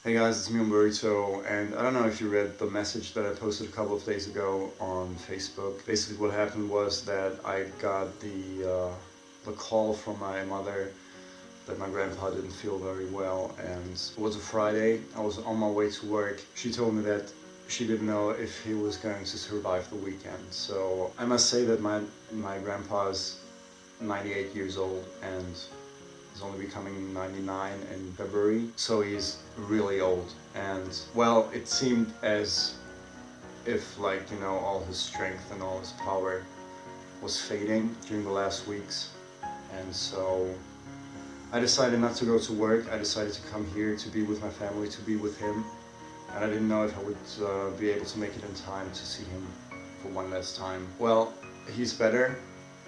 Hey guys, it's me Umberto, and I don't know if you read the message that I posted a couple of days ago on Facebook. Basically what happened was that I got the call from my mother that my grandpa didn't feel very well, and it was a Friday. I was on my way to work. She told me that she didn't know if he was going to survive the weekend. So I must say that my grandpa is 98 years old, and he's only becoming 99 in February, so he's really old. And well, it seemed as if, like, all his strength and all his power was fading during the last weeks. And so I decided not to go to work. I decided to come here to be with my family, to be with him. And I didn't know if I would be able to make it in time to see him for one last time. Well, he's better.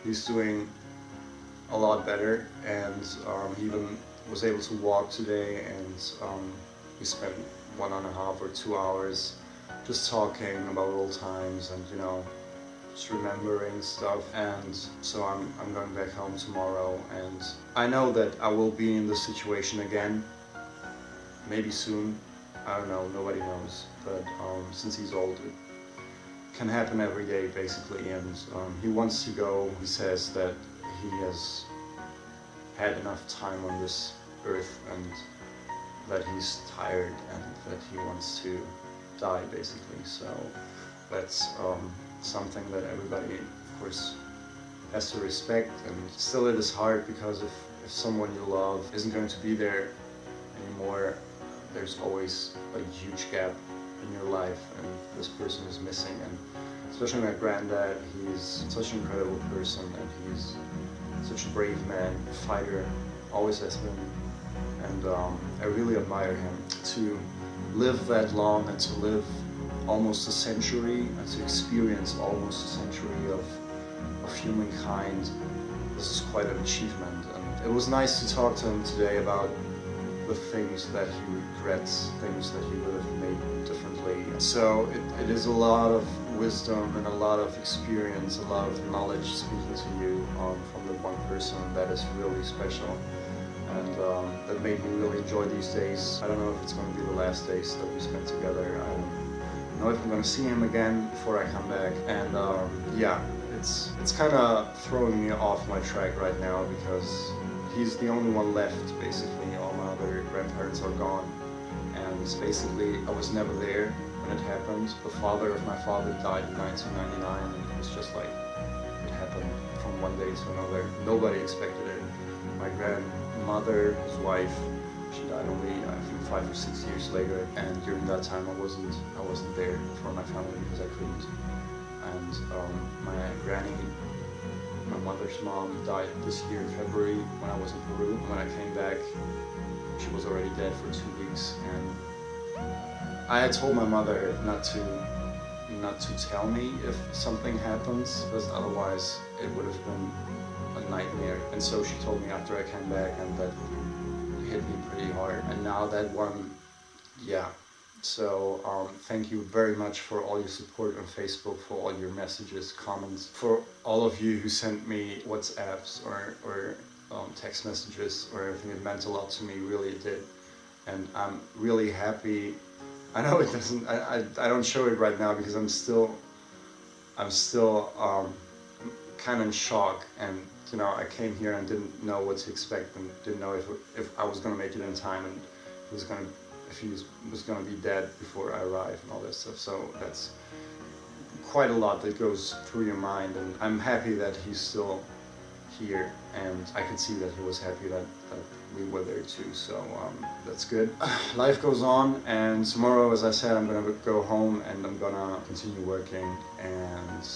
He's doing a lot better, and he even was able to walk today, and we spent 1.5 or 2 hours just talking about old times and just remembering stuff. And so I'm going back home tomorrow, and I know that I will be in this situation again, maybe soon. I don't know, nobody knows, but since he's old, it can happen every day basically. And he wants to go. He says that he has had enough time on this earth, and that he's tired, and that he wants to die basically. So that's something that everybody, of course, has to respect. And still it is hard, because if someone you love isn't going to be there anymore, there's always a huge gap in your life, and this person is missing. And especially my granddad, he's such an incredible person, and he's such a brave man, a fighter, always has been. And I really admire him. To live that long, and to live almost a century, and to experience almost a century of humankind, this is quite an achievement. And it was nice to talk to him today about the things that he regrets, things that he would have made differently. So it is a lot of wisdom and a lot of experience, a lot of knowledge speaking to you from the one person that is really special. And that made me really enjoy these days. I don't know if it's going to be the last days that we spend together. I don't know if I'm going to see him again before I come back. And yeah, it's kind of throwing me off my track right now, because he's the only one left basically. All my other grandparents are gone, and basically I was never there when it happened. The father of my father died in 1999, and it was just like it happened from one day to another. Nobody expected it. My grandmother, his wife, she died only I think 5 or 6 years later, and during that time I wasn't there for my family because I couldn't. And my granny, my mother's mom, died this year in February when I was in Peru. When I came back, she was already dead for 2 weeks, and I had told my mother not to tell me if something happens, because otherwise it would have been a nightmare. And so she told me after I came back, and that hit me pretty hard. And now that one, yeah. So thank you very much for all your support on Facebook, for all your messages, comments, for all of you who sent me WhatsApps or text messages or everything. It meant a lot to me, really it did. And I'm really happy. I know it doesn't, I don't show it right now because I'm still kind of in shock. And I came here and didn't know what to expect, and didn't know if I was going to make it in time, and if he was going to be dead before I arrived and all that stuff. So that's quite a lot that goes through your mind, and I'm happy that he's still here, and I could see that he was happy that we were there too. So that's good. Life goes on, and tomorrow, as I said, I'm gonna go home and I'm gonna continue working, and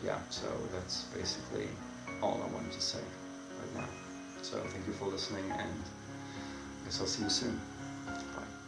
yeah, so that's basically all I wanted to say right now. So thank you for listening, and I guess I'll see you soon. Bye.